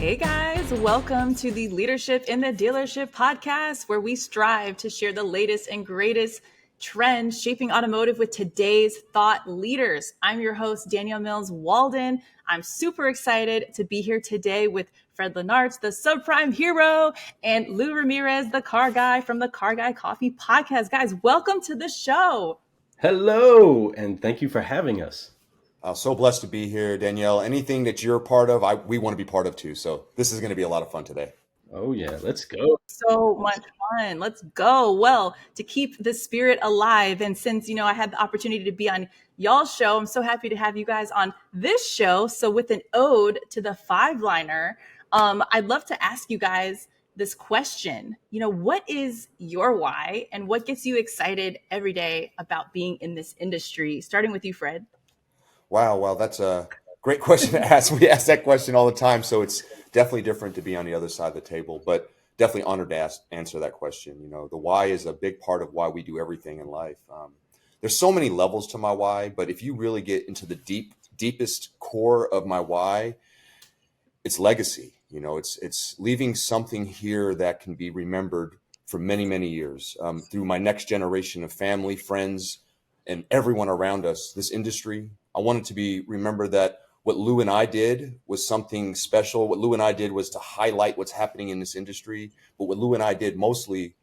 Hey guys, welcome to the Leadership in the Dealership podcast, where we strive to share the latest and greatest trends shaping automotive with today's thought leaders. I'm your host, Danielle Mills Walden. I'm super excited to be here today with Fred Lennartz, the subprime hero, and Lou Ramirez, the car guy from the Car Guy Coffee podcast. Guys, welcome to the show. Hello, and thank you for having us. So blessed to be here, Danielle. Anything that you're a part of, we want to be part of too. So this is going to be a lot of fun today. Oh yeah, let's go. So much fun. Let's go. Well, to keep the spirit alive, and since, I had the opportunity to be on y'all's show, I'm so happy to have you guys on this show. So with an ode to the five-liner, I'd love to ask you guys this question. What is your why, and what gets you excited every day about being in this industry? Starting with you, Fred. Wow. Well, that's a great question to ask. We ask that question all the time. So it's definitely different to be on the other side of the table, but definitely honored to answer that question. The why is a big part of why we do everything in life. There's so many levels to my why, but if you really get into the deepest core of my why, it's legacy. It's leaving something here that can be remembered for many, many years through my next generation of family, friends, and everyone around us, this industry. I wanted to be remembered that what Lou and I did was something special. What Lou and I did was to highlight what's happening in this industry. But what Lou and I did mostly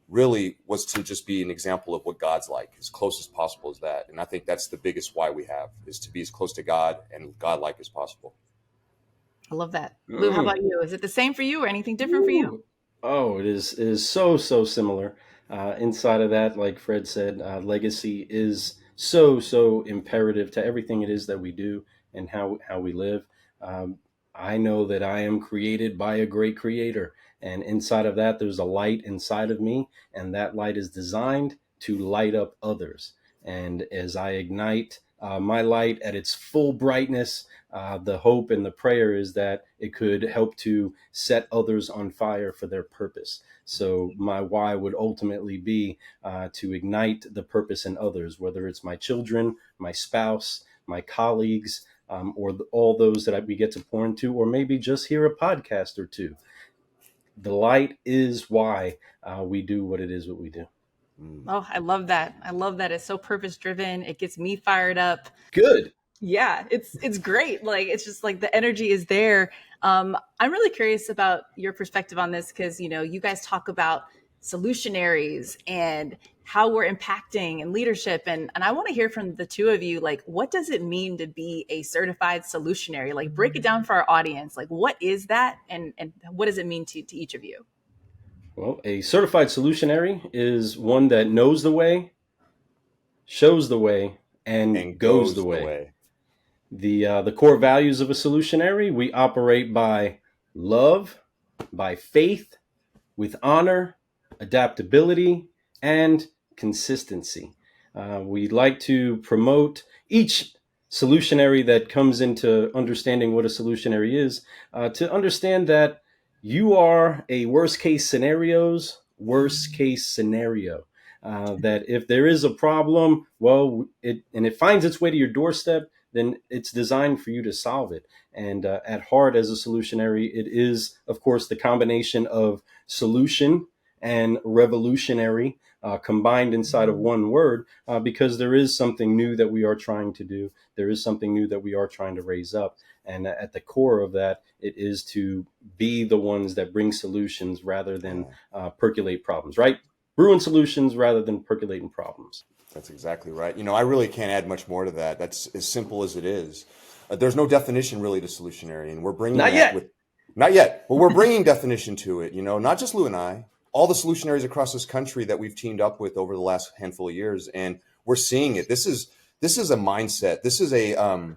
really was to just be an example of what God's like, as close as possible as that. And I think that's the biggest why we have, is to be as close to God and God-like as possible. I love that. Lou, how about you? Is it the same for you or anything different for you? Oh, it is so similar. Inside of that, like Fred said, legacy is so imperative to everything it is that we do and how we live. I know that I am created by a great creator, and inside of that, there's a light inside of me, and that light is designed to light up others. And as I ignite my light at its full brightness, the hope and the prayer is that it could help to set others on fire for their purpose. So my why would ultimately be to ignite the purpose in others, whether it's my children, my spouse, my colleagues, or all those that we get to pour into, or maybe just hear a podcast or two. The light is why we do what it is what we do. Oh, I love that. I love that. It's so purpose driven. It gets me fired up. Good. Yeah, it's great. Like, it's just like the energy is there. I'm really curious about your perspective on this because, you guys talk about solutionaries and how we're impacting and leadership. And I want to hear from the two of you, like, what does it mean to be a certified solutionary? Like, break it down for our audience. Like, what is that? And what does it mean to each of you? Well, a certified solutionary is one that knows the way, shows the way, and goes the way. The core values of a solutionary: we operate by love, by faith, with honor, adaptability, and consistency. We like to promote each solutionary that comes into understanding what a solutionary is, to understand that you are a worst case scenario. That if there is a problem, it finds its way to your doorstep, then it's designed for you to solve it. And at heart, as a solutionary, it is, of course, the combination of solution and revolutionary combined inside of one word, because there is something new that we are trying to do. There is something new that we are trying to raise up. And at the core of that, it is to be the ones that bring solutions rather than percolate problems, right? Brewing solutions rather than percolating problems. That's exactly right. I really can't add much more to that. That's as simple as it is. There's no definition really to solutionary, and we're bringing not yet, but we're bringing definition to it. Not just Lou and I, all the solutionaries across this country that we've teamed up with over the last handful of years, and we're seeing it. This is a mindset. This is a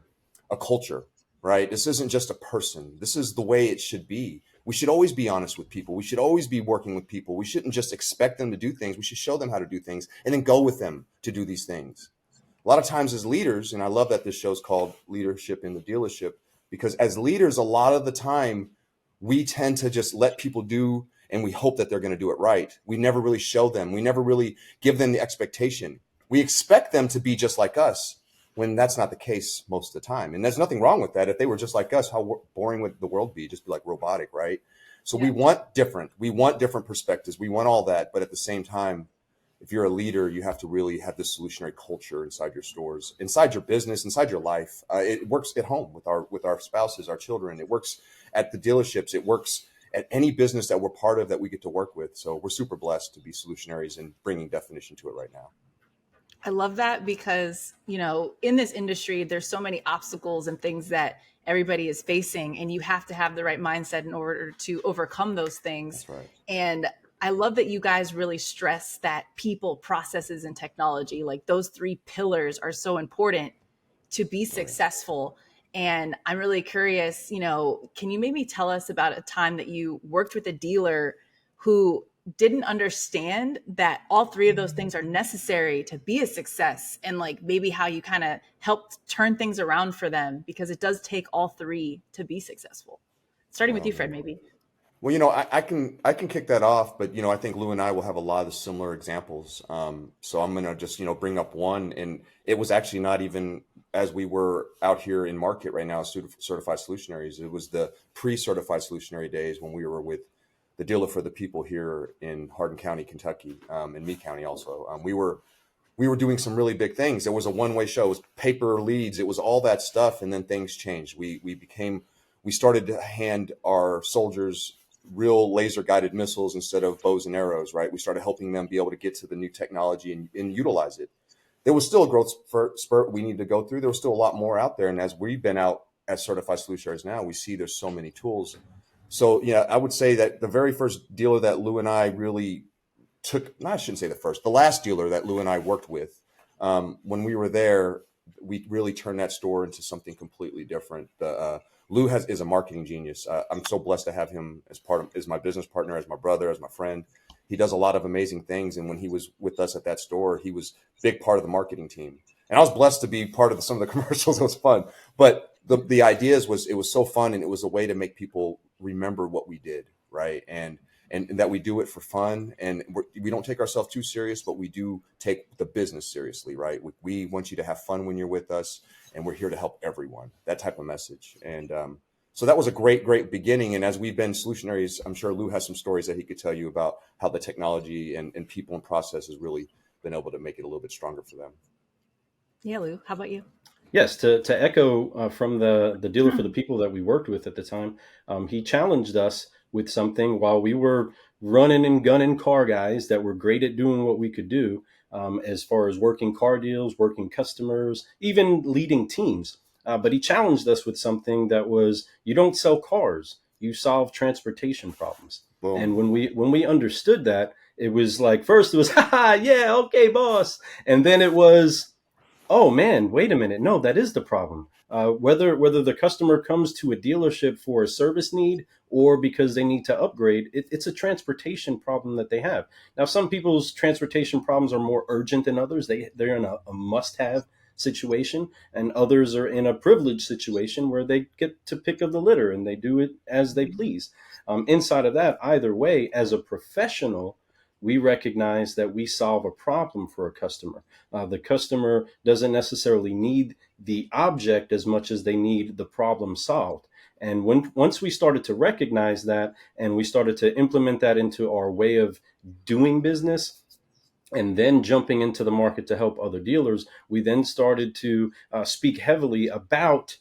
culture, right? This isn't just a person. This is the way it should be. We should always be honest with people. We should always be working with people. We shouldn't just expect them to do things. We should show them how to do things and then go with them to do these things. A lot of times as leaders, and I love that this show's called Leadership in the Dealership, because as leaders, a lot of the time, we tend to just let people do, and we hope that they're going to do it right. We never really show them. We never really give them the expectation. We expect them to be just like us. when that's not the case most of the time. And there's nothing wrong with that. If they were just like us, how boring would the world be? Just be like robotic, right? So Yeah. we want different perspectives. We want all that. But at the same time, if you're a leader, you have to really have this solutionary culture inside your stores, inside your business, inside your life. It works at home with our spouses, our children. It works at the dealerships. It works at any business that we're part of that we get to work with. So we're super blessed to be solutionaries and bringing definition to it right now. I love that because, in this industry, there's so many obstacles and things that everybody is facing, and you have to have the right mindset in order to overcome those things. That's right. And I love that you guys really stress that people, processes, and technology, like those three pillars are so important to be successful. And I'm really curious, can you maybe tell us about a time that you worked with a dealer who didn't understand that all three of those things are necessary to be a success, and like maybe how you kind of helped turn things around for them, because it does take all three to be successful. Starting with you, Fred, maybe. Well, I can kick that off, but I think Lou and I will have a lot of similar examples. So I'm gonna just bring up one, and it was actually not even as we were out here in market right now, certified solutionaries. It was the pre-certified solutionary days when we were with the dealer for the people here in Hardin County, Kentucky, and Meade County also. We were doing some really big things. It was a one-way show. It was paper leads. It was all that stuff, and then things changed. We started to hand our soldiers real laser guided missiles instead of bows and arrows, right? We started helping them be able to get to the new technology and utilize it. There was still a growth spurt we need to go through. There was still a lot more out there. And as we've been out as certified solutionaries now, we see there's so many tools. So, I would say that the very first dealer that Lou and I really I shouldn't say the first, the last dealer that Lou and I worked with, when we were there, we really turned that store into something completely different. Lou is a marketing genius. I'm so blessed to have him as my business partner, as my brother, as my friend. He does a lot of amazing things. And when he was with us at that store, he was a big part of the marketing team. And I was blessed to be part of some of the commercials. It was fun. But the ideas it was so fun, and it was a way to make people remember what we did, right? And that we do it for fun, and we don't take ourselves too serious, but we do take the business seriously, right? We want you to have fun when you're with us, and we're here to help everyone. That type of message. And so that was a great, great beginning. And as we've been solutionaries, I'm sure Lou has some stories that he could tell you about how the technology and people and process has really been able to make it a little bit stronger for them. Yeah, Lou, how about you? Yes, to echo from the dealer for the people that we worked with at the time, he challenged us with something while we were running and gunning car guys that were great at doing what we could do, as far as working car deals, working customers, even leading teams. But he challenged us with something that was, you don't sell cars, you solve transportation problems. Boom. And when we understood that, it was like, first it was, haha, yeah, okay, boss. And then it was, oh man, wait a minute. No, that is the problem. Whether the customer comes to a dealership for a service need or because they need to upgrade, it's a transportation problem that they have. Now, some people's transportation problems are more urgent than others. They're in a must-have situation, and others are in a privileged situation where they get to pick of the litter and they do it as they please. Inside of that, either way, as a professional, we recognize that we solve a problem for a customer. The customer doesn't necessarily need the object as much as they need the problem solved. And once we started to recognize that, and we started to implement that into our way of doing business, and then jumping into the market to help other dealers, we then started to speak heavily about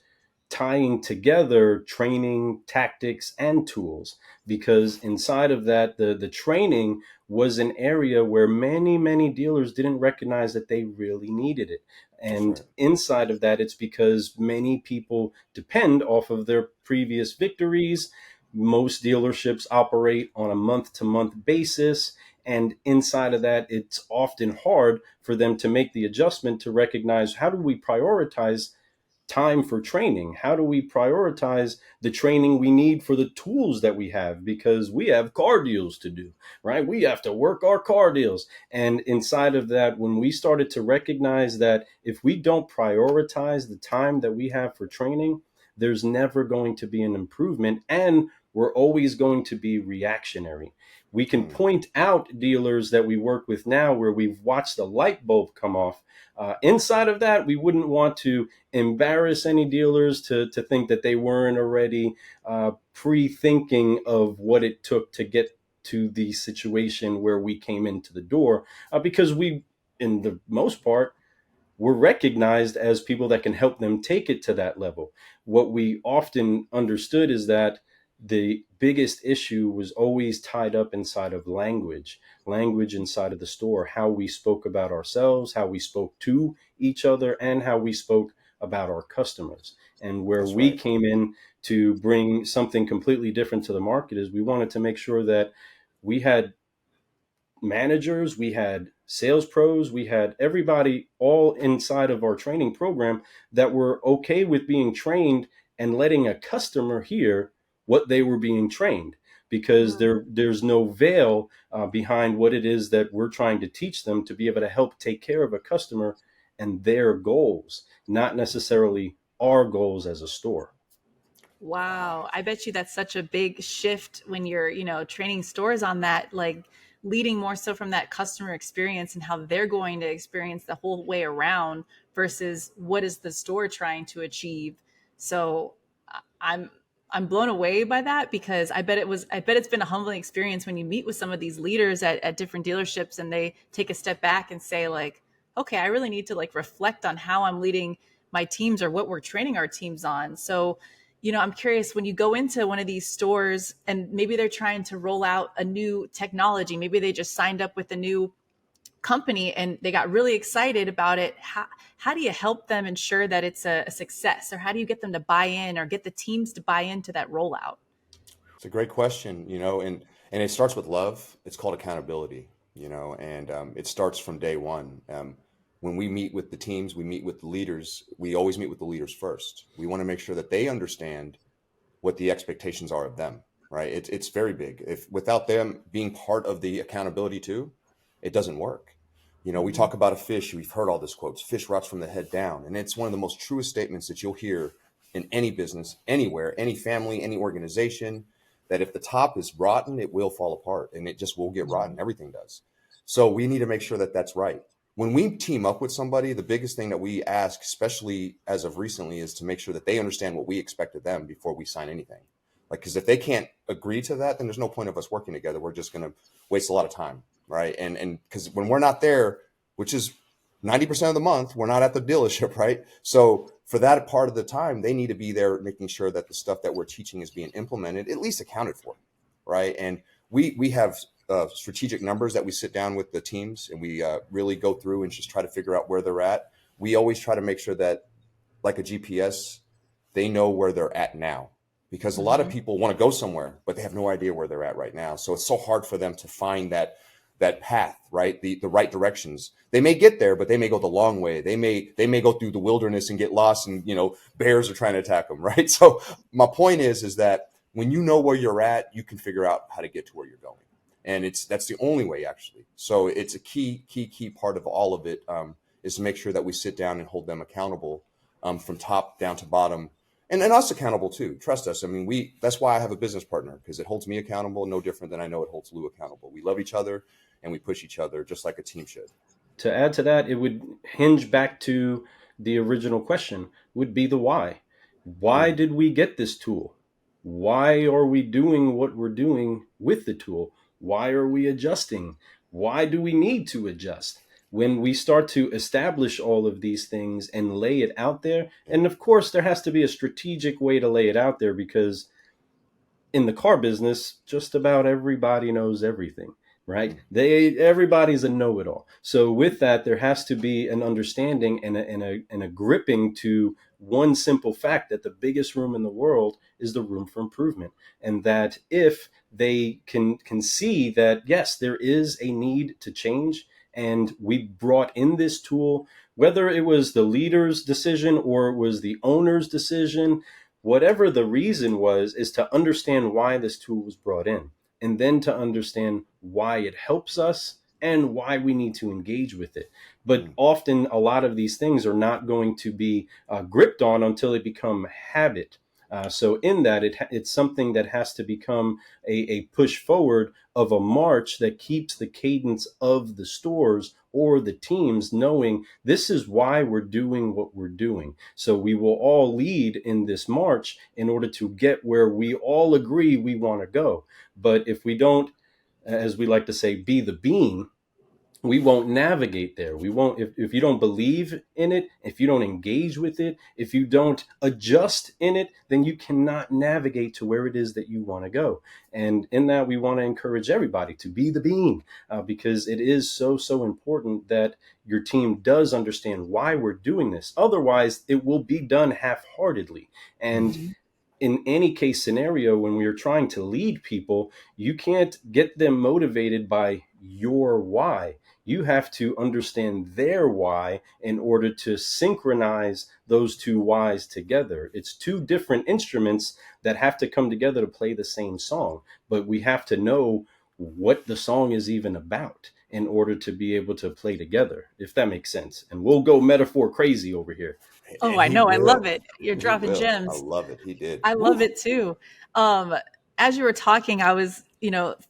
tying together training, tactics, and tools, because inside of that, the training was an area where many dealers didn't recognize that they really needed it. And inside of that, it's because many people depend off of their previous victories. Most dealerships operate on a month-to-month basis. And inside of that, it's often hard for them to make the adjustment to recognize, how do we prioritize time for training? How do we prioritize the training we need for the tools that we have? Because we have car deals to do, right? We have to work our car deals. And inside of that, when we started to recognize that if we don't prioritize the time that we have for training, there's never going to be an improvement, and we're always going to be reactionary. We can point out dealers that we work with now where we've watched a light bulb come off. Inside of that, we wouldn't want to embarrass any dealers to think that they weren't already pre-thinking of what it took to get to the situation where we came into the door, because we, in the most part, we're recognized as people that can help them take it to that level. What we often understood is that the biggest issue was always tied up inside of language inside of the store, how we spoke about ourselves, how we spoke to each other, and how we spoke about our customers. And where That's we right. came in to bring something completely different to the market is we wanted to make sure that we had managers, we had sales pros, we had everybody all inside of our training program that were okay with being trained and letting a customer hear what they were being trained, because there's no veil behind what it is that we're trying to teach them to be able to help take care of a customer and their goals, not necessarily our goals as a store. Wow. I bet you that's such a big shift when you're, training stores on that, like leading more so from that customer experience and how they're going to experience the whole way around versus what is the store trying to achieve. So I'm I'm blown away by that because I bet it's been a humbling experience when you meet with some of these leaders at different dealerships and they take a step back and say like, okay, I really need to like reflect on how I'm leading my teams or what we're training our teams on. So, I'm curious when you go into one of these stores and maybe they're trying to roll out a new technology, maybe they just signed up with a new company and they got really excited about it. How do you help them ensure that it's a success, or how do you get them to buy in or get the teams to buy into that rollout? It's a great question, and it starts with love. It's called accountability, and it starts from day one. When we meet with the teams, we meet with the leaders. We always meet with the leaders first. We want to make sure that they understand what the expectations are of them, right? It's very big. If without them being part of the accountability too, it doesn't work. We talk about a fish. We've heard all this quotes. Fish rots from the head down, and it's one of the most truest statements that you'll hear in any business, anywhere, any family, any organization. That if the top is rotten, it will fall apart, and it just will get rotten. Everything does. So we need to make sure that that's right. When we team up with somebody, the biggest thing that we ask, especially as of recently, is to make sure that they understand what we expect of them before we sign anything. Like, because if they can't agree to that, then there's no point of us working together. We're just going to waste a lot of time, right? And because when we're not there, which is 90% of the month, we're not at the dealership, right? So for that part of the time, they need to be there making sure that the stuff that we're teaching is being implemented, at least accounted for, right? And we have strategic numbers that we sit down with the teams and we really go through and just try to figure out where they're at. We always try to make sure that, like a GPS, they know where they're at now, because a lot of people want to go somewhere, but they have no idea where they're at right now. So it's so hard for them to find that path, right? The right directions. They may get there, but they may go the long way. They may go through the wilderness and get lost, and bears are trying to attack them, right? So my point is that when you know where you're at, you can figure out how to get to where you're going, and that's the only way, actually. So it's a key part of all of it, is to make sure that we sit down and hold them accountable, from top down to bottom. And us accountable too. Trust us. I mean, that's why I have a business partner, because it holds me accountable, no different than I know it holds Lou accountable. We love each other and we push each other just like a team should. To add to that, it would hinge back to the original question, would be the why. Why did we get this tool? Why are we doing what we're doing with the tool? Why are we adjusting? Why do we need to adjust? When we start to establish all of these things and lay it out there, and of course, there has to be a strategic way to lay it out there, because in the car business, just about everybody knows everything, right? Everybody's a know-it-all. So with that, there has to be an understanding and a gripping to one simple fact, that the biggest room in the world is the room for improvement. And that if they can see that, yes, there is a need to change, and we brought in this tool, whether it was the leader's decision or it was the owner's decision, whatever the reason was, is to understand why this tool was brought in, and then to understand why it helps us and why we need to engage with it. But often a lot of these things are not going to be gripped on until they become habit. So in that, it's something that has to become a push forward of a march that keeps the cadence of the stores or the teams knowing this is why we're doing what we're doing. So we will all lead in this march in order to get where we all agree we want to go. But if we don't, as we like to say, be the beam, we won't navigate there. We won't, if you don't believe in it, if you don't engage with it, if you don't adjust in it, then you cannot navigate to where it is that you want to go. And in that, we want to encourage everybody to be the beam, because it is so important that your team does understand why we're doing this. Otherwise, it will be done half-heartedly. And in any case scenario, when we are trying to lead people, you can't get them motivated by your why. You have to understand their why in order to synchronize those two whys together. It's two different instruments that have to come together to play the same song, but we have to know what the song is even about in order to be able to play together, if that makes sense. And we'll go metaphor crazy over here. Oh, And I he know. I love will. it. You're He dropping will. I gems. love it. He did. I love Woo. it too. Um, as you were talking, I was,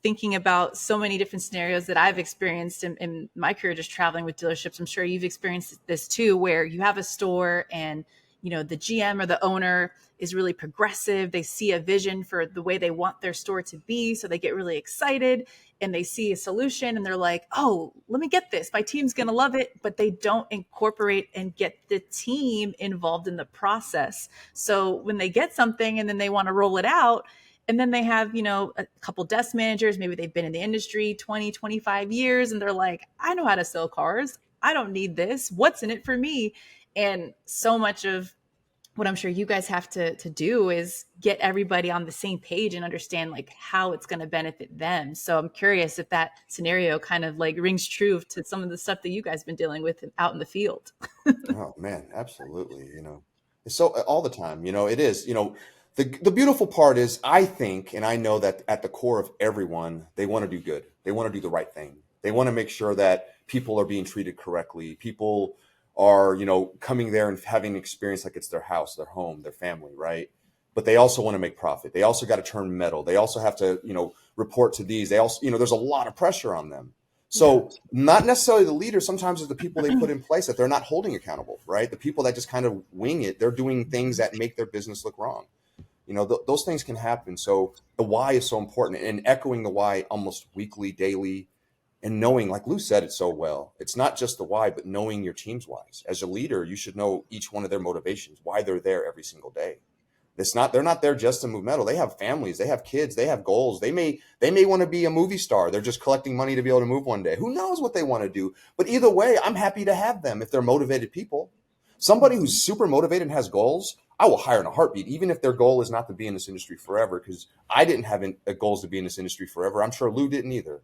thinking about so many different scenarios that I've experienced in my career, just traveling with dealerships. I'm sure you've experienced this too, where you have a store and, the GM or the owner is really progressive. They see a vision for the way they want their store to be. So they get really excited and they see a solution and they're like, oh, let me get this. My team's going to love it. But they don't incorporate and get the team involved in the process. So when they get something and then they want to roll it out, and then they have, a couple desk managers, maybe they've been in the industry 20, 25 years, and they're like, I know how to sell cars. I don't need this. What's in it for me? And so much of what I'm sure you guys have to do is get everybody on the same page and understand like how it's going to benefit them. So I'm curious if that scenario kind of like rings true to some of the stuff that you guys have been dealing with out in the field. Oh man, absolutely. It's so all the time. It is. The beautiful part is, I think, and I know that at the core of everyone, they want to do good. They want to do the right thing. They want to make sure that people are being treated correctly. People are, coming there and having an experience like it's their house, their home, their family, right? But they also want to make profit. They also got to turn metal. They also have to, report to these. They also, there's a lot of pressure on them. So not necessarily the leaders, sometimes it's the people they put in place that they're not holding accountable, right? The people that just kind of wing it, they're doing things that make their business look wrong. Those things can happen. So the why is so important, and echoing the why almost weekly, daily, and knowing, like Lou said it so well, it's not just the why, but knowing your team's whys. As a leader, you should know each one of their motivations, why they're there every single day. They're not there just to move metal. They have families, they have kids, they have goals. They may want to be a movie star. They're just collecting money to be able to move one day. Who knows what they want to do? But either way, I'm happy to have them if they're motivated people. Somebody who's super motivated and has goals, I will hire in a heartbeat, even if their goal is not to be in this industry forever, because I didn't have goals to be in this industry forever. I'm sure Lou didn't either,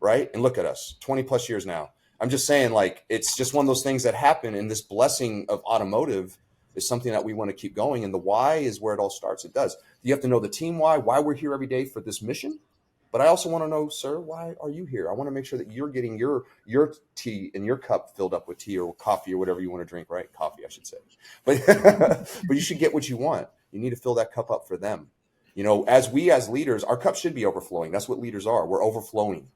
right? And look at us, 20 plus years now. I'm just saying, like, it's just one of those things that happen, and this blessing of automotive is something that we want to keep going. And the why is where it all starts. It does. You have to know the team why we're here every day for this mission. But I also want to know, sir, why are you here? I want to make sure that you're getting your tea in your cup filled up with tea or coffee or whatever you want to drink, right? Coffee, I should say. But but you should get what you want. You need to fill that cup up for them. As leaders, our cup should be overflowing. That's what leaders are. We're overflowing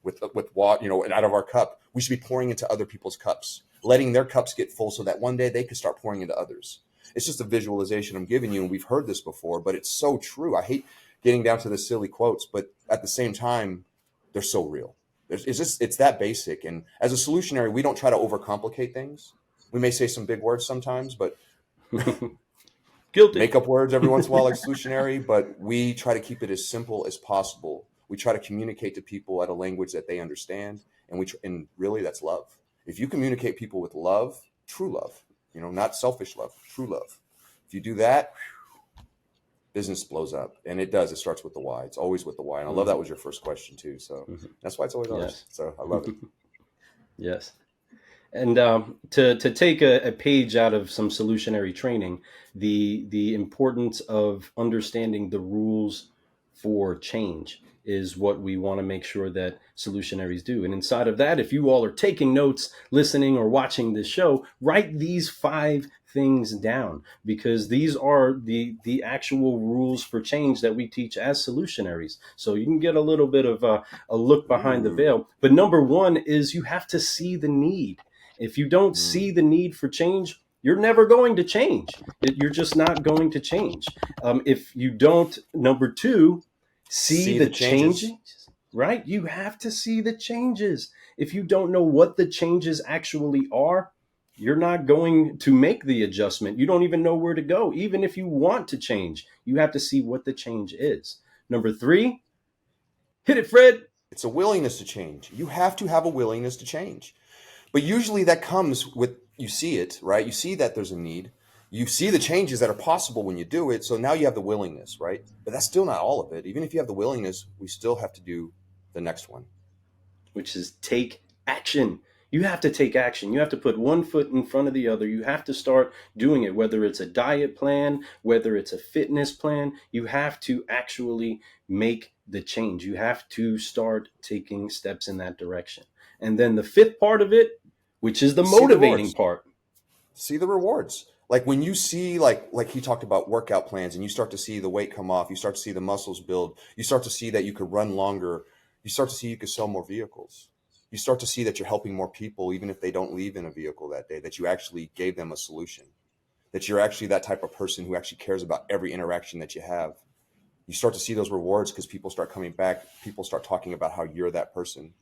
with water, and out of our cup. We should be pouring into other people's cups, letting their cups get full so that one day they could start pouring into others. It's just a visualization I'm giving you, and we've heard this before, but it's so true. I hate getting down to the silly quotes, but at the same time, they're so real. It's that basic. And as a solutionary, we don't try to overcomplicate things. We may say some big words sometimes, but Guilty. Make up words every once in a while like solutionary, but we try to keep it as simple as possible. We try to communicate to people at a language that they understand, and really that's love. If you communicate people with love, true love, not selfish love, true love. If you do that, business blows up, and it does. It starts with the why. It's always with the why, and I love that was your first question too. So that's why it's always ours. Yes. So I love it. Yes. And to take a page out of some solutionary training, the importance of understanding the rules for change is what we want to make sure that solutionaries do. And inside of that, if you all are taking notes, listening, or watching this show, write these 5 things down, because these are the actual rules for change that we teach as solutionaries. So you can get a little bit of a look behind the veil. But number one is you have to see the need. If you don't see the need for change, you're never going to change. You're just not going to change. If you don't, number two, see See the the changes. changes, right? You have to see the changes. If you don't know what the changes actually are, you're not going to make the adjustment. You don't even know where to go. Even if you want to change, you have to see what the change is. Number three, hit it, Fred. It's a willingness to change. You have to have a willingness to change. But usually that comes with, you see it, right? You see that there's a need. You see the changes that are possible when you do it. So now you have the willingness, right? But that's still not all of it. Even if you have the willingness, we still have to do the next one. Which is take action. You have to take action. You have to put one foot in front of the other. You have to start doing it, whether it's a diet plan, whether it's a fitness plan. You have to actually make the change. You have to start taking steps in that direction. And then the fifth part of it, which is the See the motivating rewards. part. See the rewards. Like when you see, like he talked about workout plans, and you start to see the weight come off, you start to see the muscles build, you start to see that you could run longer, you start to see you could sell more vehicles. You start to see that you're helping more people, even if they don't leave in a vehicle that day, that you actually gave them a solution, that you're actually that type of person who actually cares about every interaction that you have. You start to see those rewards because people start coming back. People start talking about how you're that person.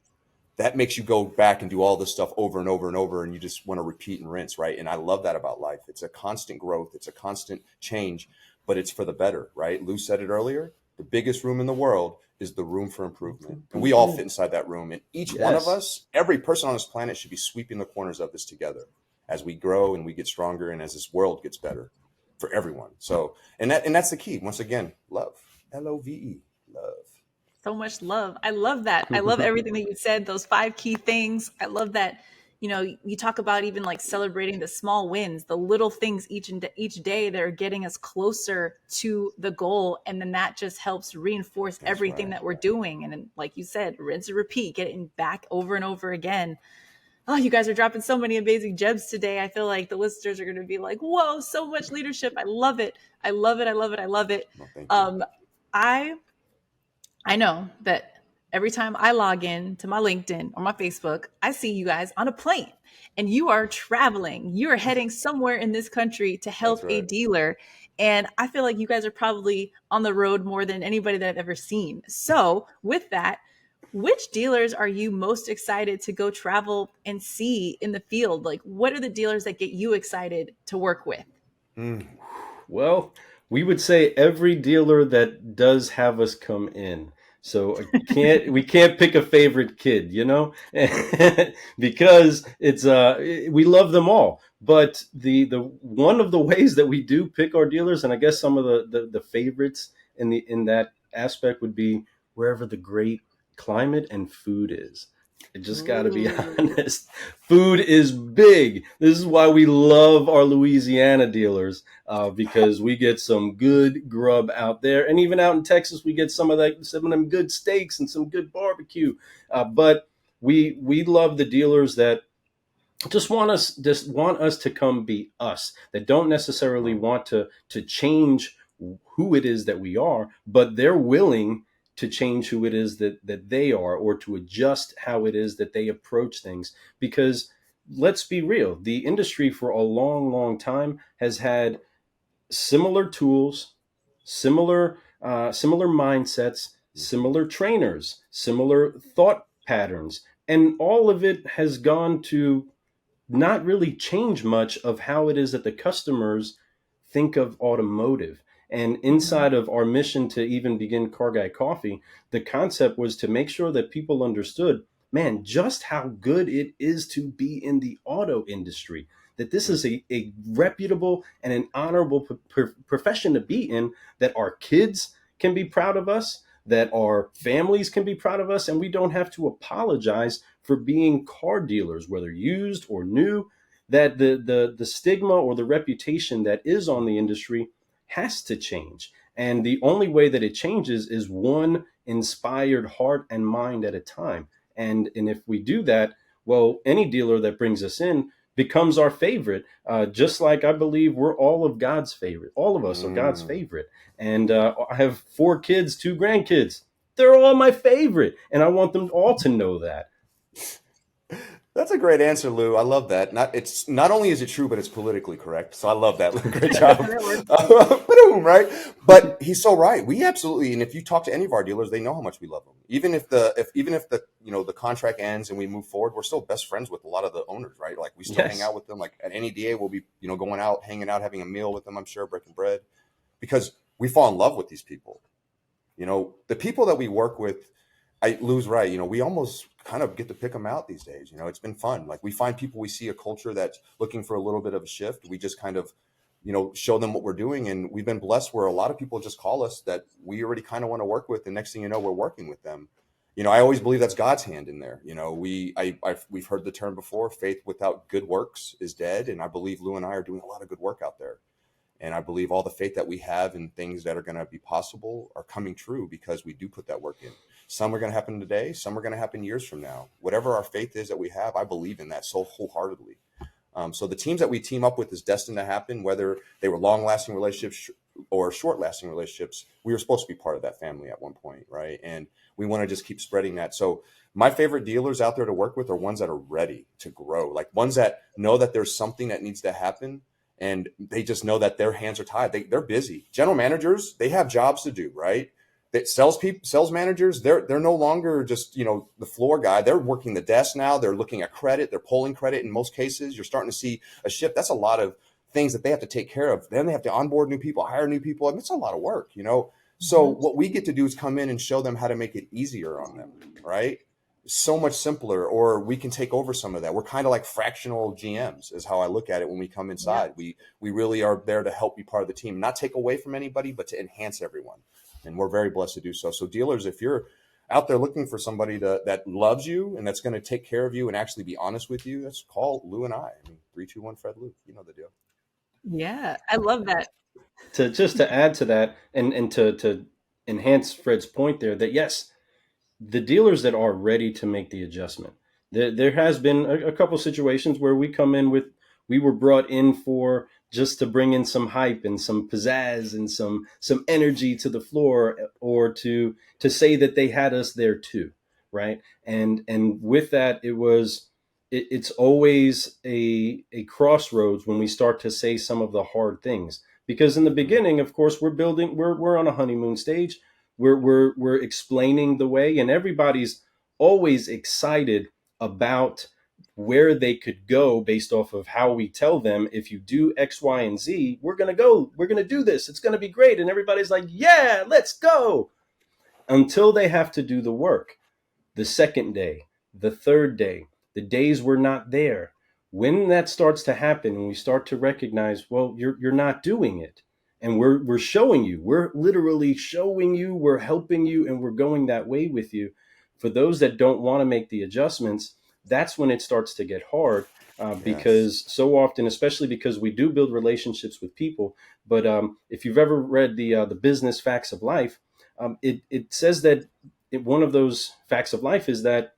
That makes you go back and do all this stuff over and over and over, and you just want to repeat and rinse, right? And I love that about life. It's a constant growth. It's a constant change, but it's for the better, right? Lou said it earlier. The biggest room in the world is the room for improvement. And we all fit inside that room. And each one of us, every person on this planet should be sweeping the corners of this together as we grow and we get stronger and as this world gets better for everyone. So, and that's the key. Once again, love, Love, love. So much love. I love that. I love everything that you said, those 5 key things. I love that, you talk about even like celebrating the small wins, the little things each day that are getting us closer to the goal. And then that just helps reinforce everything that we're doing. And then, like you said, rinse and repeat, getting back over and over again. Oh, you guys are dropping so many amazing gems today. I feel like the listeners are going to be like, whoa, so much leadership. I love it. I love it. I love it. I love it. Well, thank you. I know that every time I log in to my LinkedIn or my Facebook, I see you guys on a plane and you are traveling. You are heading somewhere in this country to help That's right. a dealer. And I feel like you guys are probably on the road more than anybody that I've ever seen. So with that, which dealers are you most excited to go travel and see in the field? Like, what are the dealers that get you excited to work with? Well, we would say every dealer that does have us come in. So we can't pick a favorite kid, because it's we love them all. But the one of the ways that we do pick our dealers, and I guess some of the favorites in that aspect would be wherever the great climate and food is. I just got to be honest. Food is big. This is why we love our Louisiana dealers, because we get some good grub out there, and even out in Texas, we get some of them good steaks and some good barbecue. But we love the dealers that just want us to come be us, that don't necessarily want to change who it is that we are, but they're willing to change who it is that they are, or to adjust how it is that they approach things. Because let's be real, the industry for a long time has had similar tools, similar mindsets, similar trainers, similar thought patterns, and all of it has gone to not really change much of how it is that the customers think of automotive. And inside of our mission to even begin Car Guy Coffee, the concept was to make sure that people understood, man, just how good it is to be in the auto industry, that this is a reputable and an honorable profession to be in, that our kids can be proud of us, that our families can be proud of us, and we don't have to apologize for being car dealers, whether used or new. That the stigma or the reputation that is on the industry has to change. And the only way that it changes is one inspired heart and mind at a time. And if we do that, well, any dealer that brings us in becomes our favorite, just like I believe we're all of God's favorite. All of us are God's Mm. favorite. And I have 4 kids, 2 grandkids. They're all my favorite. And I want them all to know that. That's a great answer, Lou. I love that. Not only is it true, but it's politically correct. So I love that, Lou. Great job. That works. Boom, right? But he's so right. We absolutely, and if you talk to any of our dealers, they know how much we love them. Even if the the contract ends and we move forward, we're still best friends with a lot of the owners, right? Like we still hang Yes. out with them. Like at any DA, we'll be going out, hanging out, having a meal with them. I'm sure breaking bread because we fall in love with these people. The people that we work with. Lou's right. We almost kind of get to pick them out these days. It's been fun. Like we find people, we see a culture that's looking for a little bit of a shift. We just kind of, show them what we're doing. And we've been blessed where a lot of people just call us that we already kind of want to work with. And next thing you know, we're working with them. I always believe that's God's hand in there. We've heard the term before, faith without good works is dead. And I believe Lou and I are doing a lot of good work out there. And I believe all the faith that we have in things that are going to be possible are coming true because we do put that work in. Some are going to happen today. Some are going to happen years from now. Whatever our faith is that we have, I believe in that so wholeheartedly. So the teams that we team up with is destined to happen, whether they were long-lasting relationships or short-lasting relationships. We were supposed to be part of that family at one point, right? And we want to just keep spreading that. So my favorite dealers out there to work with are ones that are ready to grow, like ones that know that there's something that needs to happen. And they just know that their hands are tied. They're busy. General managers, they have jobs to do, right? Sales managers, they're no longer just, the floor guy. They're working the desk now. They're looking at credit. They're pulling credit in most cases. You're starting to see a shift. That's a lot of things that they have to take care of. Then they have to onboard new people, hire new people. I mean, it's a lot of work, So what we get to do is come in and show them how to make it easier on them, right? So much simpler, or we can take over some of that. We're kind of like fractional GMs is how I look at it when we come inside. Yeah. We really are there to help be part of the team, not take away from anybody, but to enhance everyone. And we're very blessed to do so. So dealers, if you're out there looking for somebody that loves you and that's going to take care of you and actually be honest with you, let's call Lou and I. 321 Fred Lou. You know the deal. Yeah, I love that. To add to that and to enhance Fred's point there, that yes, the dealers that are ready to make the adjustment. There has been a couple situations where we were brought in for just to bring in some hype and some pizzazz and some energy to the floor, or to say that they had us there too, right? And with that, it's always a crossroads when we start to say some of the hard things, because in the beginning, of course, we're on a honeymoon stage. We're explaining the way, and everybody's always excited about where they could go based off of how we tell them, if you do X, Y, and Z, we're going to do this. It's going to be great. And everybody's like, yeah, let's go, until they have to do the work. The second day, the third day, the days we're not there. When that starts to happen and we start to recognize, well, you're not doing it. And we're showing you, we're literally showing you, we're helping you, and we're going that way with you. For those that don't want to make the adjustments, that's when it starts to get hard, because so often, especially because we do build relationships with people. But if you've ever read the Business Facts of Life, it says that one of those facts of life is that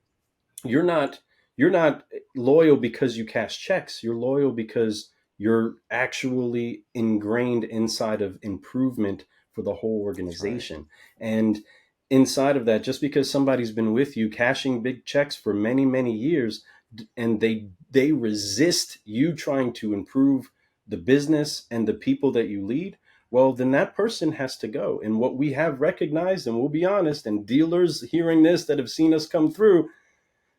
you're not loyal because you cash checks. You're loyal because you're actually ingrained inside of improvement for the whole organization. Right. And inside of that, just because somebody's been with you cashing big checks for many, many years, and they resist you trying to improve the business and the people that you lead, well, then that person has to go. And what we have recognized, and we'll be honest, and dealers hearing this that have seen us come through,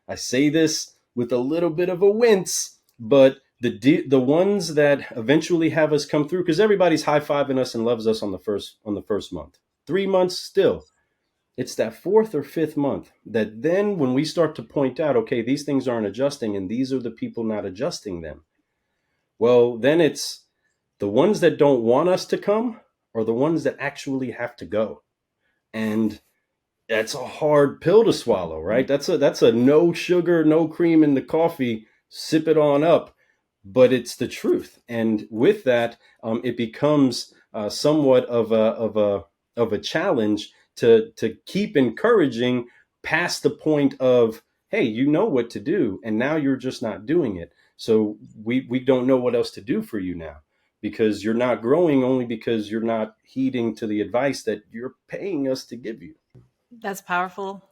I say this with a little bit of a wince, but the ones that eventually have us come through, because everybody's high-fiving us and loves us on the first month. 3 months still. It's that fourth or fifth month that then when we start to point out, okay, these things aren't adjusting and these are the people not adjusting them. Well, then it's the ones that don't want us to come are the ones that actually have to go. And that's a hard pill to swallow, right? That's a no sugar, no cream in the coffee, sip it on up. But it's the truth. And with that, it becomes somewhat of a challenge to keep encouraging past the point of, hey, you know what to do, and now you're just not doing it. So we don't know what else to do for you now, because you're not growing only because you're not heeding to the advice that you're paying us to give you. That's powerful.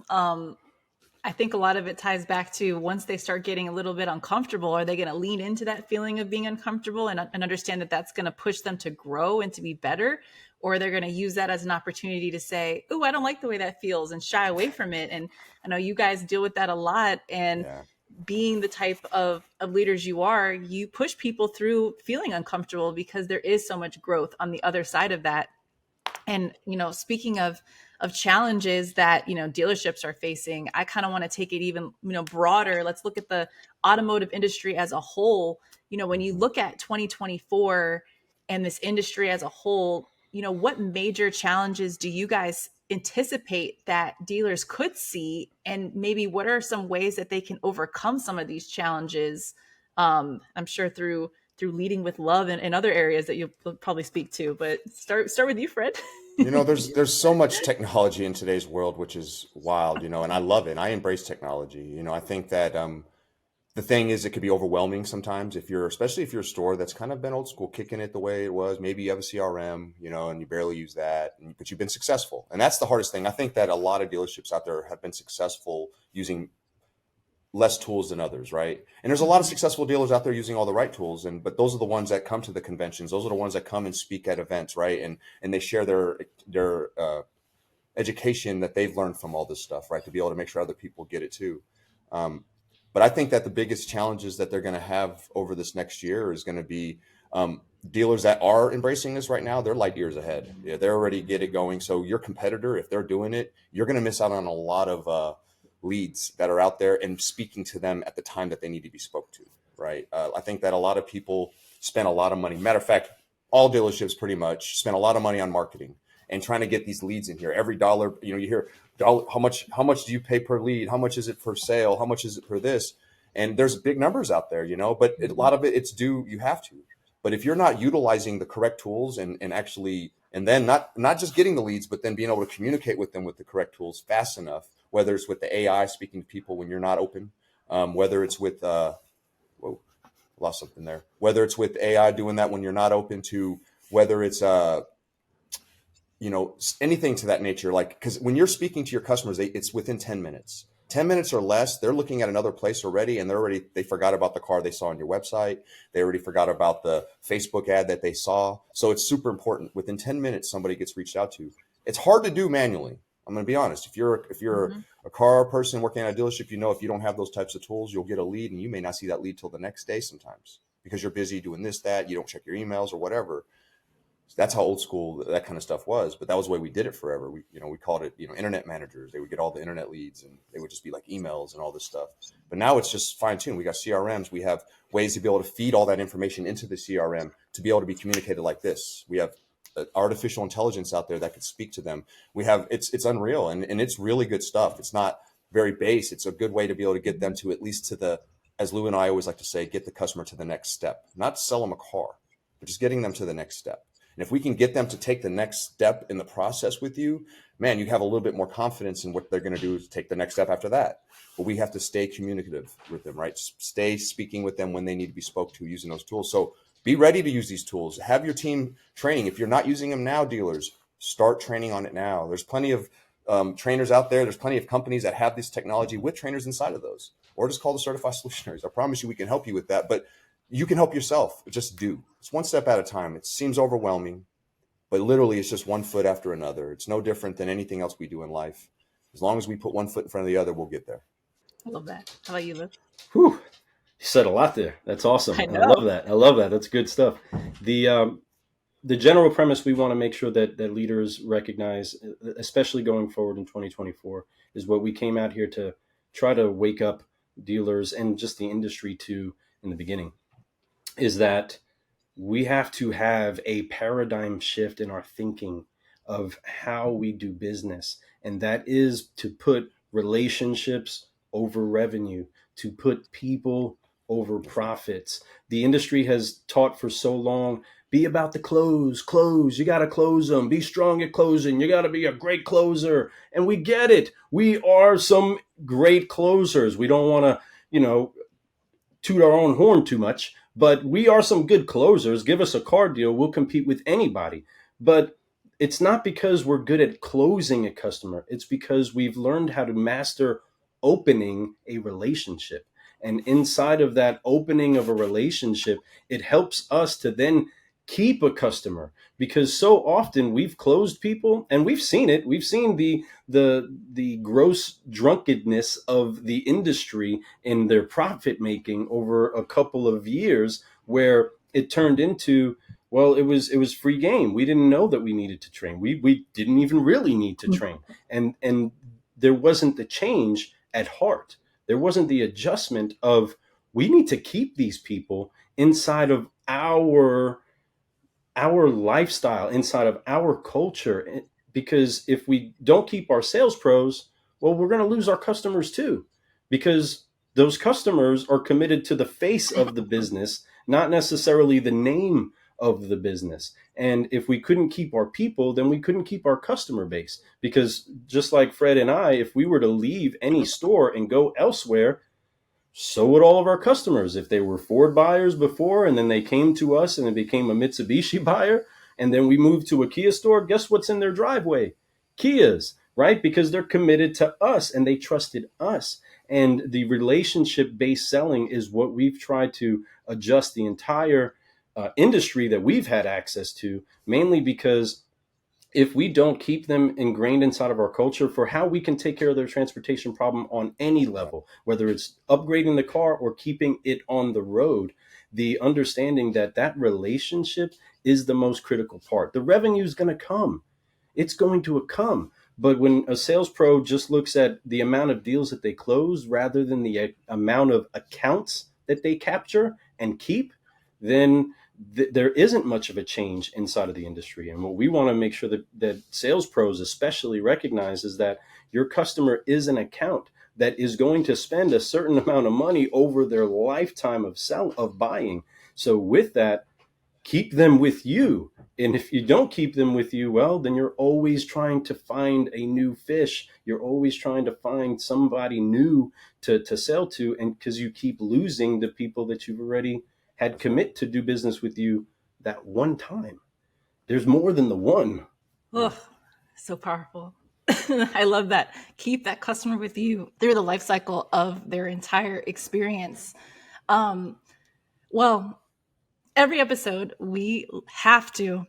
I think a lot of it ties back to once they start getting a little bit uncomfortable, are they going to lean into that feeling of being uncomfortable and understand that that's going to push them to grow and to be better? Or they're going to use that as an opportunity to say, oh, I don't like the way that feels, and shy away from it. And I know you guys deal with that a lot. And Yeah. being the type of leaders you are, you push people through feeling uncomfortable because there is so much growth on the other side of that. And speaking of challenges that dealerships are facing, I kind of want to take it even broader. Let's look at the automotive industry as a whole. When you Mhm. look at 2024 and this industry as a whole, what major challenges do you guys anticipate that dealers could see, and maybe what are some ways that they can overcome some of these challenges? I'm sure through leading with love and other areas that you'll probably speak to. But start with you, Fred. There's so much technology in today's world, which is wild, and I love it. I embrace technology. I think that the thing is, it could be overwhelming sometimes especially if you're a store that's kind of been old school, kicking it the way it was. Maybe you have a CRM, and you barely use that, but you've been successful. And that's the hardest thing. I think that a lot of dealerships out there have been successful using less tools than others, right? And there's a lot of successful dealers out there using all the right tools, but those are the ones that come to the conventions. Those are the ones that come and speak at events, right? And they share their education that they've learned from all this stuff, right? To be able to make sure other people get it too. But I think that the biggest challenges that they're going to have over this next year is going to be dealers that are embracing this right now. They're light years ahead. Yeah, they're already get it going. So your competitor, if they're doing it, you're going to miss out on a lot of leads that are out there and speaking to them at the time that they need to be spoke to, right? I think that a lot of people spend a lot of money. Matter of fact, all dealerships pretty much spend a lot of money on marketing and trying to get these leads in here. Every dollar, you hear how much do you pay per lead? How much is it per sale? How much is it for this? And there's big numbers out there, but a lot of it's due, you have to. But if you're not utilizing the correct tools and then not just getting the leads, but then being able to communicate with them with the correct tools fast enough, whether it's with the AI speaking to people when you're not open, whether it's with whoa, lost something there. Whether it's with AI doing that when you're not open, to whether it's anything to that nature. Like, because when you're speaking to your customers, it's within 10 minutes. 10 minutes or less, they're looking at another place already, and they forgot about the car they saw on your website. They already forgot about the Facebook ad that they saw. So it's super important. Within 10 minutes, somebody gets reached out to. It's hard to do manually. I'm going to be honest. If you're a car person working at a dealership, if you don't have those types of tools, you'll get a lead and you may not see that lead till the next day sometimes, because you're busy doing this, that, you don't check your emails or whatever. So that's how old school that kind of stuff was, but that was the way we did it forever. We called it, internet managers. They would get all the internet leads and they would just be like emails and all this stuff. But now it's just fine tuned. We got CRMs. We have ways to be able to feed all that information into the CRM to be able to be communicated like this. We have artificial intelligence out there that could speak to them. We have, it's unreal, and it's really good stuff. It's not very base. It's a good way to be able to get them to at least as Lou and I always like to say, get the customer to the next step, not sell them a car, but just getting them to the next step. And if we can get them to take the next step in the process with you, man, you have a little bit more confidence in what they're going to do to take the next step after that. But we have to stay communicative with them, right? Stay speaking with them when they need to be spoke to using those tools. So be ready to use these tools. Have your team training. If you're not using them now, dealers, start training on it now. There's plenty of trainers out there. There's plenty of companies that have this technology with trainers inside of those, or just call the certified solutionaries. I promise you we can help you with that. But you can help yourself. Just do. It's one step at a time. It seems overwhelming, but literally it's just one foot after another. It's no different than anything else we do in life. As long as we put one foot in front of the other, we'll get there. I love that. How about you, Liv? Whew. You said a lot there. That's awesome. I I know. love that. I love that. That's good stuff. The general premise we want to make sure that leaders recognize, especially going forward in 2024, is what we came out here to try to wake up dealers and just the industry to in the beginning, is that we have to have a paradigm shift in our thinking of how we do business. And that is to put relationships over revenue, to put people over profits. The industry has taught for so long, be about the close. You got to close them. Be strong at closing. You got to be a great closer. And we get it. We are some great closers. We don't want to, toot our own horn too much, but we are some good closers. Give us a car deal, we'll compete with anybody. But it's not because we're good at closing a customer. It's because we've learned how to master opening a relationship. And inside of that opening of a relationship, it helps us to then keep a customer, because so often we've closed people, and we've seen it. We've seen the gross drunkenness of the industry in their profit making over a couple of years, where it turned into, well, it was free game. We didn't know that we needed to train. We didn't even really need to train. And there wasn't the change at heart. There wasn't the adjustment of, we need to keep these people inside of our lifestyle, inside of our culture. Because if we don't keep our sales pros, well, we're going to lose our customers too, because those customers are committed to the face of the business, not necessarily the name of the business. And if we couldn't keep our people, then we couldn't keep our customer base. Because just like Fred and I, if we were to leave any store and go elsewhere, so would all of our customers. If they were Ford buyers before, and then they came to us and it became a Mitsubishi buyer, and then we moved to a Kia store, guess what's in their driveway? Kias, right? Because they're committed to us and they trusted us. And the relationship-based selling is what we've tried to adjust the entire industry that we've had access to, mainly because if we don't keep them ingrained inside of our culture for how we can take care of their transportation problem on any level, whether it's upgrading the car or keeping it on the road, the understanding that that relationship is the most critical part. The revenue is going to come. It's going to come. But when a sales pro just looks at the amount of deals that they close rather than the amount of accounts that they capture and keep, then there isn't much of a change inside of the industry. And what we want to make sure that sales pros especially recognize is that your customer is an account that is going to spend a certain amount of money over their lifetime of buying. So with that, keep them with you. And if you don't keep them with you, well, then you're always trying to find a new fish. You're always trying to find somebody new to sell to. And because you keep losing the people that you've already had commit to do business with you that one time. There's more than the one. Oh, so powerful. I love that. Keep that customer with you through the life cycle of their entire experience. Well, every episode, we have to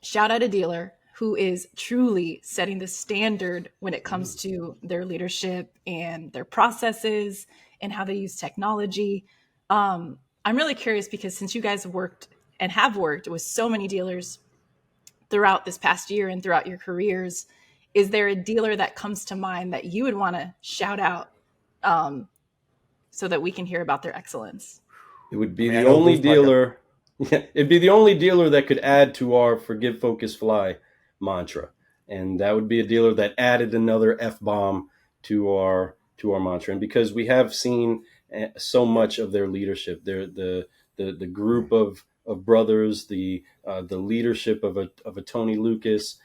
shout out a dealer who is truly setting the standard when it comes to their leadership and their processes and how they use technology. I'm really curious because since you guys have worked with so many dealers throughout this past year and throughout your careers, is there a dealer that comes to mind that you would want to shout out so that we can hear about their excellence? It would be the only dealer. Yeah, it'd be the only dealer that could add to our forgive, focus, fly mantra. And that would be a dealer that added another F-bomb to our mantra. And because we have seen so much of their leadership, the group of brothers, the leadership of a Tony Lucas,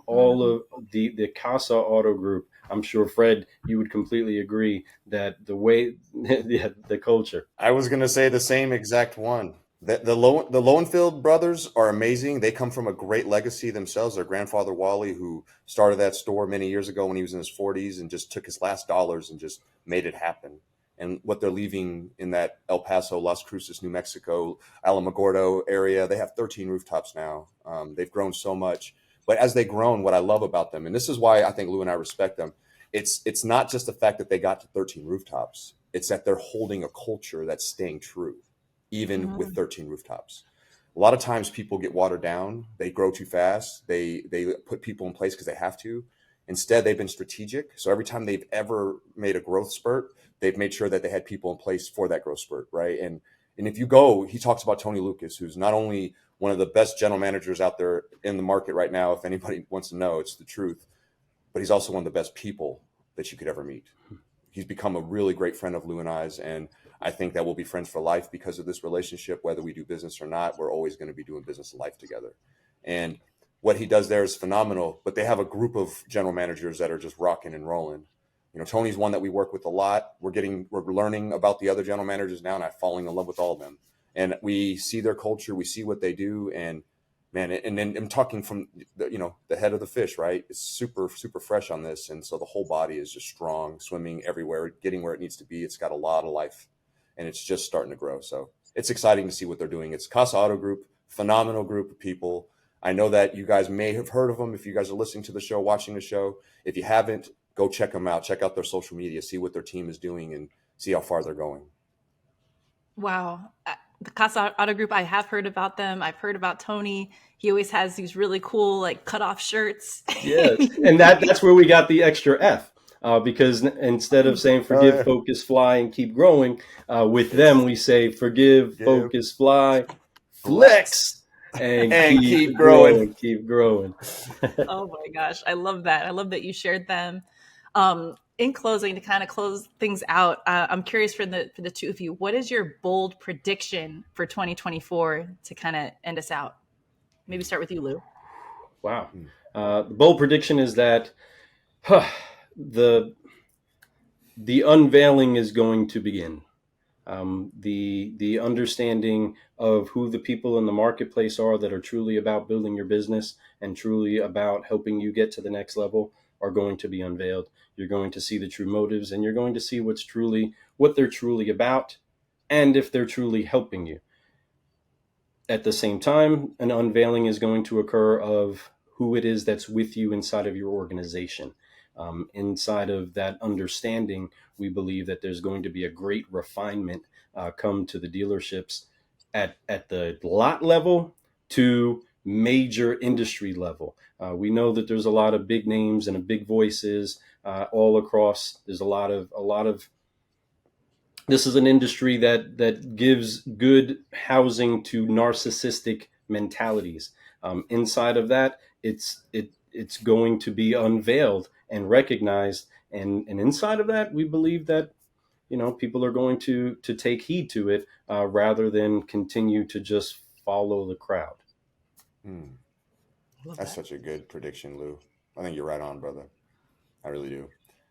all of the Casa Auto Group. I'm sure, Fred, you would completely agree that the way the culture. I was going to say the same exact one. The Lowenfield brothers are amazing. They come from a great legacy themselves. Their grandfather, Wally, who started that store many years ago when he was in his 40s and just took his last dollars and just made it happen. And what they're leaving in that El Paso, Las Cruces, New Mexico, Alamogordo area, they have 13 rooftops now. They've grown so much. But as they've grown, what I love about them, and this is why I think Lou and I respect them, it's not just the fact that they got to 13 rooftops. It's that they're holding a culture that's staying true, even with 13 rooftops. A lot of times people get watered down. They grow too fast. They put people in place because they have to. Instead, they've been strategic. So every time they've ever made a growth spurt, they've made sure that they had people in place for that growth spurt, right? And if you go, he talks about Tony Lucas, who's not only one of the best general managers out there in the market right now. If anybody wants to know, it's the truth. But he's also one of the best people that you could ever meet. He's become a really great friend of Lou and I's, and I think that we'll be friends for life because of this relationship. Whether we do business or not, we're always going to be doing business and life together. And what he does there is phenomenal, but they have a group of general managers that are just rocking and rolling. Tony's one that we work with a lot. We're learning about the other general managers now, and I'm falling in love with all of them. And we see their culture, we see what they do, and man, and then I'm talking from the head of the fish, right? It's super, super fresh on this, and so the whole body is just strong, swimming everywhere, getting where it needs to be. It's got a lot of life, and it's just starting to grow. So it's exciting to see what they're doing. It's Casa Auto Group, phenomenal group of people. I know that you guys may have heard of them if you guys are listening to the show, watching the show. If you haven't, go check them out. Check out their social media, see what their team is doing, and see how far they're going. Wow. The Casa Auto Group, I have heard about them. I've heard about Tony. He always has these really cool, like, cut-off shirts. Yes, and that's where we got the extra F. Because instead of saying forgive, focus, fly, and keep growing, with them we say forgive, focus, fly, flex, and keep growing. Keep growing. Oh my gosh, I love that. I love that you shared them. In closing, to kind of close things out, I'm curious for the two of you, what is your bold prediction for 2024 to kind of end us out? Maybe start with you, Lou. Wow. The bold prediction is that the unveiling is going to begin. The understanding of who the people in the marketplace are that are truly about building your business and truly about helping you get to the next level are going to be unveiled. You're going to see the true motives, and you're going to see what they're truly about, and if they're truly helping you. At the same time, an unveiling is going to occur of who it is that's with you inside of your organization. Inside of that understanding, we believe that there's going to be a great refinement come to the dealerships at the lot level to major industry level. We know that there's a lot of big names and big voices all across. There's a lot of this is an industry that gives good housing to narcissistic mentalities. Inside of that, it's going to be unveiled and recognized, and inside of that, we believe that people are going to take heed to it rather than continue to just follow the crowd. That's such a good prediction, Lou. I think you're right on, brother. I really do.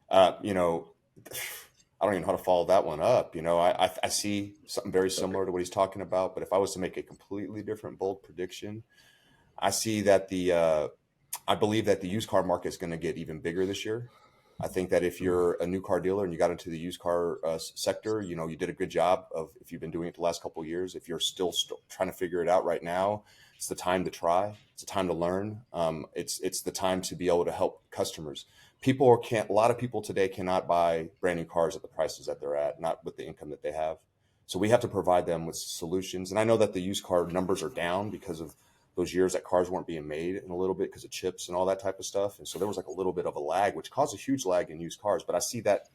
I don't even know how to follow that one up. I see something very similar to what he's talking about, but if I was to make a completely different bold prediction, I see that I believe that the used car market is going to get even bigger this year. I think that if you're a new car dealer and you got into the used car sector, you did a good job if you've been doing it the last couple of years. If you're still trying to figure it out right now, it's the time to try. It's the time to learn. It's the time to be able to help customers. A lot of people today cannot buy brand new cars at the prices that they're at, not with the income that they have. So we have to provide them with solutions. And I know that the used car numbers are down because of those years that cars weren't being made in a little bit because of chips and all that type of stuff. And so there was like a little bit of a lag, which caused a huge lag in used cars. But I see that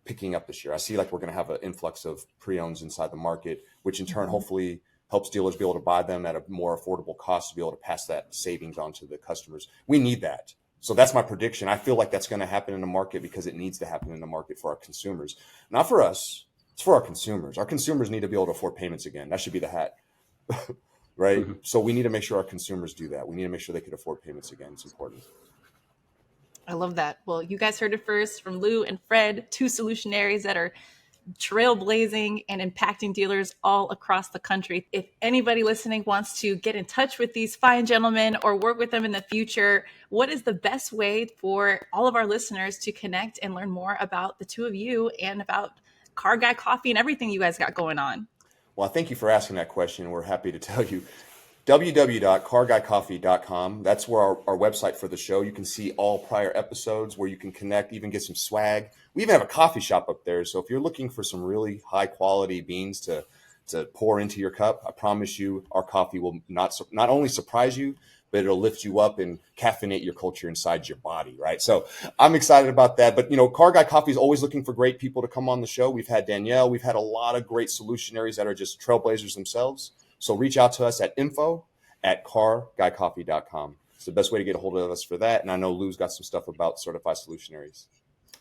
picking up this year. I see like we're going to have an influx of pre-owns inside the market, which in turn hopefully helps dealers be able to buy them at a more affordable cost to be able to pass that savings on to the customers. We need that. So that's my prediction. I feel like that's going to happen in the market because it needs to happen in the market for our consumers. Not for us. It's for our consumers. Our consumers need to be able to afford payments again. That should be the hat. Right? Mm-hmm. So we need to make sure our consumers do that. We need to make sure they can afford payments again. It's important. I love that. Well, you guys heard it first from Lou and Fred, two solutionaries that are trailblazing and impacting dealers all across the country. If anybody listening wants to get in touch with these fine gentlemen or work with them in the future, what is the best way for all of our listeners to connect and learn more about the two of you and about Car Guy Coffee and everything you guys got going on? Well, thank you for asking that question. We're happy to tell you. www.carguycoffee.com. That's where our website for the show. You can see all prior episodes where you can connect, even get some swag. We even have a coffee shop up there. So if you're looking for some really high quality beans to pour into your cup, I promise you our coffee will not only surprise you, but it'll lift you up and caffeinate your culture inside your body, right? So I'm excited about that. But, Car Guy Coffee is always looking for great people to come on the show. We've had Danielle. We've had a lot of great solutionaries that are just trailblazers themselves. So reach out to us at info@carguycoffee.com. It's the best way to get a hold of us for that. And I know Lou's got some stuff about certified solutionaries.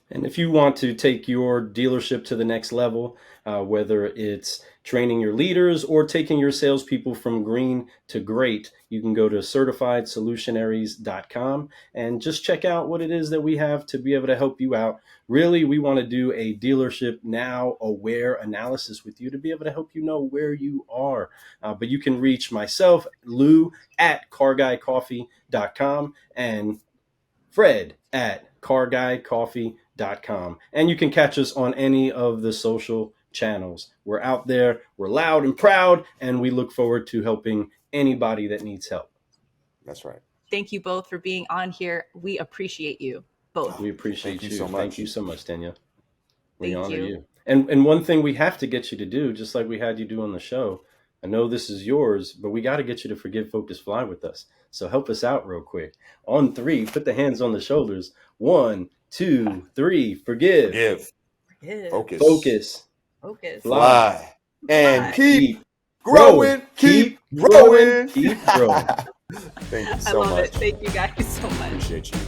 And if you want to take your dealership to the next level, whether it's training your leaders or taking your salespeople from green to great, you can go to certifiedsolutionaries.com and just check out what it is that we have to be able to help you out. Really, we want to do a dealership now aware analysis with you to be able to help you know where you are. But you can reach myself, Lou, at carguycoffee.com, and Fred at carguycoffee.com. And you can catch us on any of the social channels. We're out there, we're loud and proud, and we look forward to helping anybody that needs help. That's right. Thank you both for being on here. We appreciate you both. We appreciate you. So much. Thank you so much, Danielle. We Thank honor you. you. And one thing we have to get you to do, just like we had you do on the show, I know this is yours, but we got to get you to forgive, focus, fly with us. So help us out real quick. On 3, put the hands on the shoulders. 1, 2, 3, forgive. Forgive. Focus. Fly. And keep growing. Keep growing. Keep growing. Thank you I so love much. it. Thank you guys so much. Appreciate you.